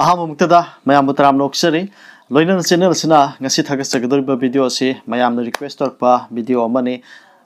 Ahamuktada mayam taram noksari loina channel sina ngasi thagasagdoriba video si mayamna request torpa video amani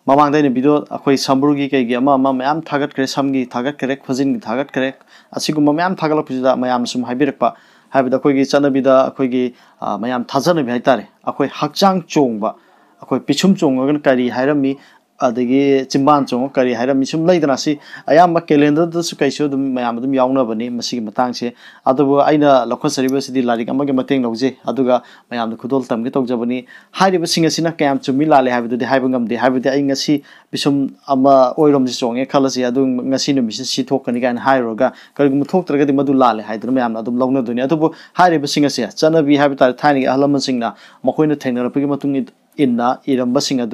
mamangda ni video akhoi samburgi kaigi ama mayam thagat kre samgi thagat kre khojin thagat kre asiguma mayam thagalapsida mayam sum haibirakpa haibida akhoi chanabida akhoi mayam thajana bi haitare akhoi hakchang chongba akhoi pichum chongagan kari hairami adagi chimban chong kari hairami sum laidana si ayamba calendar da su kaiso dum mayam dum yauna bani masigi matang se adubu aina lokho sariba sidi larik amage mateng logje aduga mayam da khudol tamge togjabani hairiba singa sina kayam chumi lale haibidu di haibangam de haibidi ai ngasi bisum ama oirom si chonge khalasi adu ngasi no misi si thokani kan hairoga karigum thoktraga di madu lale haidra mayam adum logna duni adubu hairiba singa se chanabi habitar thani ahlam singna makoina thainara pagi matung inna iramba singa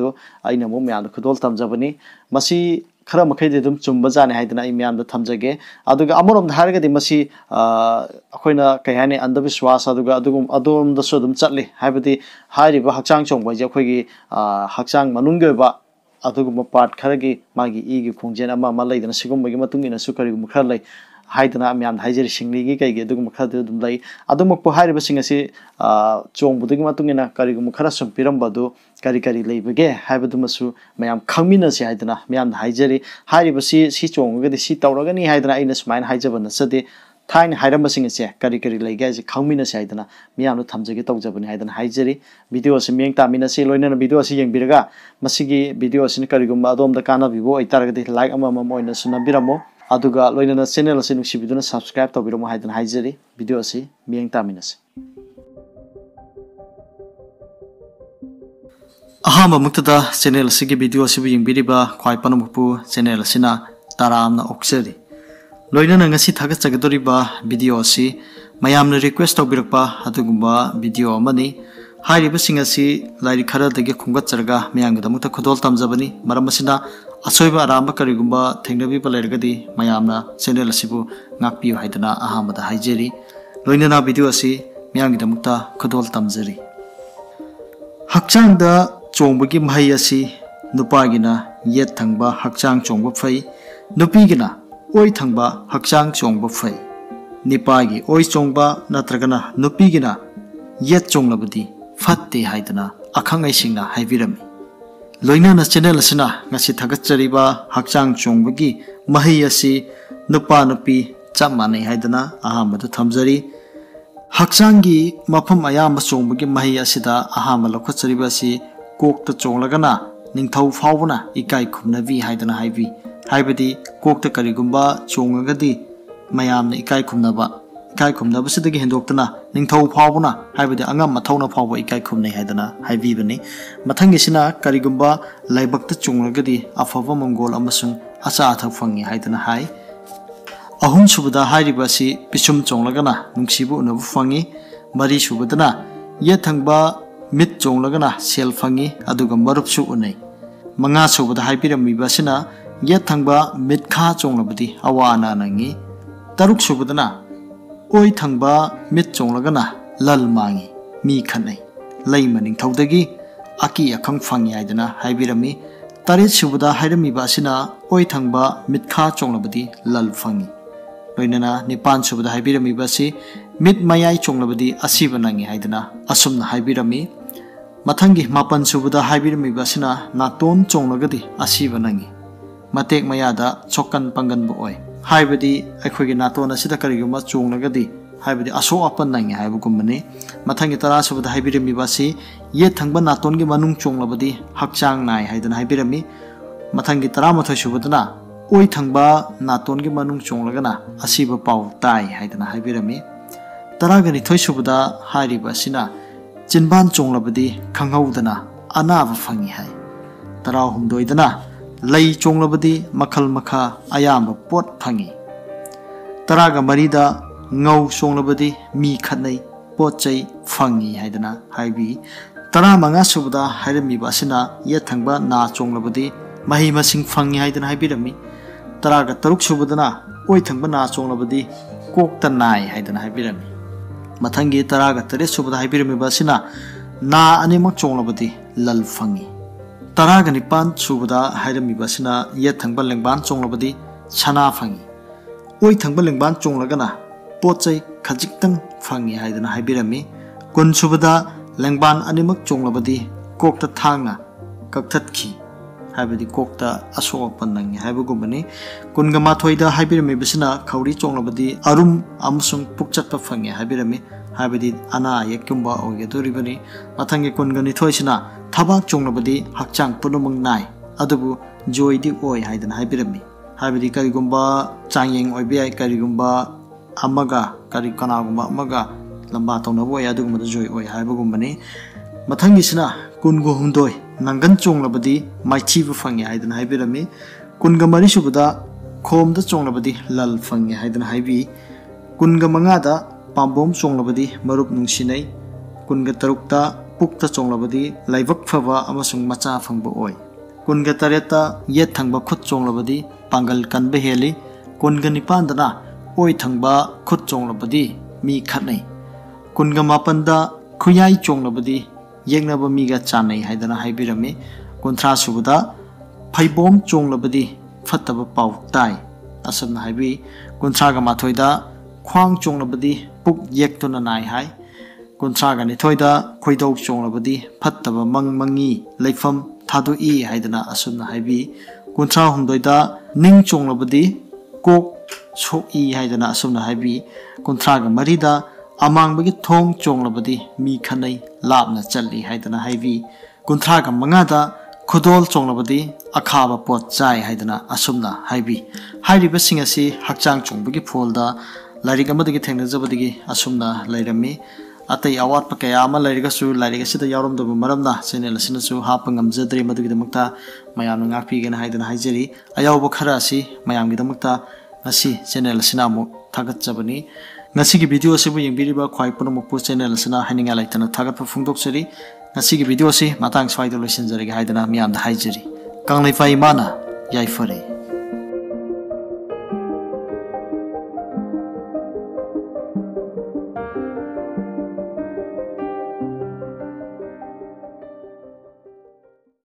aina mo mayam khudol tamjabani masi khara makhai de dum chumba jane haidna I mayam da thamjage aduga amorom dharga di masi akoina kayane andavishwas aduga adum da so dum chatli haibadi hairiba hakchang chongba je akhoi hakchang manungge ba aduga part kharagi magi igi khongjen ama laidana sigumba gi matung ina sukari gum kharlai haidana mayam haijeri singli gi kai gi adugum khadu dum lai adumok po hairiba singa si chongbudugi matung ina kari gum khara sum pirambadu kari leibage haibadumusu mayam khangmina si haidana mayam haijeri hairiba si chongga di si tawragani haidana aina sumain haijabana sade thain hairamba singa se kari leiga si khangmina si haidana mayam no thamjage tawjabani haidana haijeri video si meng tamina si loina video si yengbiraga masigi video sin kari gum adom da kana bibo itaragadi like ama moina sunabiramo aduga loina channel si nuksibiduna subscribe tawbiramo haidana haijeri video si meng tamina si ahamba muktada channel sigi video sibu yingbiriba khwai panamupu channel sina taramna okseri loina ngasi thagachagadoriba video si mayamna request tawbirakpa adugumba video amani hairiba singa si lairi khara dagi khungatcharga mayamga mukta khudol tamjabani maramasina asoiba aramba karigumba thengnabi palergadi mayamna channel sibu ngakpiu haidana ahamada haijeri loina na video si mayamga mukta khudol tamjari hakchangda chongbagi mahai asi nupagina yet thangba hakchang chongba phai nupigina oi thangba hakchang chongba phai nipagi oi chongba natragana nupigina yet chonglabadi fatte haidana akhangai singna haibirami loina na channel asina ngasi thagachariba hakchang chongbagi mahai asi nupa nupi chammanai haidana ahamadu thamjari hakchangi mafam ayamba chongbagi mahai asida ahama lokhachariba asi kokta chonglagana ningthau faubuna ikai khumnabi haidana haibi haibadi kokta karigumba chongagadi mayamna ikai khumnaba sidagi hendoktana ningthau faubuna haibadi angam mathawna fauba ikai khumnai haidana haibi bani mathangi sina karigumba laibakta chonglagadi afava mongol amasung acha athak fangi haidana hai ahum subada hairiba si pichum chonglagana nungsibu unabu fangi mari subadana yathangba mit chonglagana sel fangi aduga marupsu unai manga subada haibiramiba sina yathangba mit kha chonglabadi awana nangi taruk subadana oi thangba mit chonglagana lal mangi mi khanai leimaning thaudagi aki akhang fangi aidana haibirami taret subada hairamiba sina oi thangba mit kha chonglabadi lal fangi loinana nipan subada haibiramiba si mit mayai chonglabadi asiba nangi haidana asumna haibirami mathangi mapan subada haibiramiba sina naton chonglagadi asiba nangi matek mayada chokan pangan bo oi haibadi aikhogi naton asida kariguma chonglagadi haibadi aso apan nangi haibugumani mathangi tara subada haibiramiba si ye thangba naton gi manung chonglabadi hakchang nai haidana haibirami mathangi tara mathoi subadana oi thangba naton gi manung chonglagana asiba pau tai haidana haibirami taragani thoi subada hairiba sina chinban chonglabadi khanghaudana anaba fangi hai tara humdoidana lei chonglabadi makhal makha ayamba pot fangi taraga marida ngau chonglabadi mi khatnai potchai fangi haidana haibi tara manga subada hairami basina yathangba na chonglabadi mahi masing fangi haidana haibirami taraga taruk subadana oi thangba na chonglabadi kokta nai haidana haibirami mathangi taraga tare subada haibirami basina na animak chonglabadi lal fangi taraga nipan subada hairami basina ye thangba lengban chonglabadi chana fangi oi thangba lengban chonglagana pochai khajiktang फंगी हाइदना हाइबिरमी कुन सुबदा लंगबान अनिमक चोंगलबदी कोकता थांगना कक्थतखी हाइबदी कोकता असोप नंगी हाइबगुमनी कुनगा माथोइदा हाइबिरमी बिसना खौरी चोंगलबदी अरुम अमसुंग पुकचतप fungi हाइबिरमी हाइबदी अना यकुंबा ओगेदोरिबनी मथंगी कुनगा निथोइसिना थबाक चोंगलबदी हक्चांग पुनुमंग नाय अदुबु जोइदी ओय हाइदना हाइबिरमी हाइबदी करिगुंबा चांगयेंग ओइबियाय करिगुंबा अमगा करि कनागुंबा अमगा लंबा तौनबो ओय अदुगुंबा जोइ ओय हाइबगुंबनी मथंगिसिना कुनगो हुंदोय नंगन चोंगलबदी माइचीबु फंगे हाइदना हाइबिरमी कुनगा मरिसुबदा खोमदा चोंगलबदी लल फंगे हाइदना हाइबी कुनगा मंगादा पाम्बोम चोंगलबदी मरुप नुंसिनै कुनगा तरुकता पुक्ता चोंगलबदी लाइबक फबा अमसुंग मचा फंगबो ओय कुनगा तरेता येत थंगबा खुद चोंगलबदी पांगल कनबे हेली कुनगा निपांदना ओय थंगबा खुद चोंगलबदी मी खनै कुनगा मापनदा खुयाई चोंगलबदी येंगनबा मीगा चानै हाइदना हाइबिरमी कुंथ्रा सुबदा फैबोम चोंगलबदी फत्तबा पाउ ताई असमना हाइबी कुंथ्रागा माथोइदा ख्वांग चोंगलबदी पुक येक्तुना नाय हाय कुंथ्रागा निथोइदा खोइदौ चोंगलबदी फत्तबा मंगी लेफम थादुई हाइदना असमना हाइबी कुंथ्रा हुंदोइदा निंग चोंगलबदी कोक सोई हाइदना असमना हाइबी कुंथ्रागा मरिदा अमांगबगी थोंग चोंगलबदी मी खनै लापना चल्ली हाइदना हाइबी कुंथ्रागा मंगादा खुदोल चोंगलबदी अखाबा पोत चाय हाइदना असुमना हाइबी हाइरिबसिंग असि हक्चांग चोंगबगी फोलदा लाइरिक अमदगी थेंगनजबदगी असुमना लैरमी अतै अवात कया अमा लैरिगसु लाइरिक असिदा यावरमदब मरमना चैनल असिनसु हाप ngamjadre madugidamukta mayamna ngakpigena haidana haijeri ayawba khara asi mayamgidamukta ngasi channel asina amu thagatjabani ngasi gi video asibu yengbiriba khwai punamukpu channel asina haninga laitana thagatpa phungdoksari ngasi gi video asi matang swaido loisinjari haidana miyamda haijeri kanglai fai mana yaifare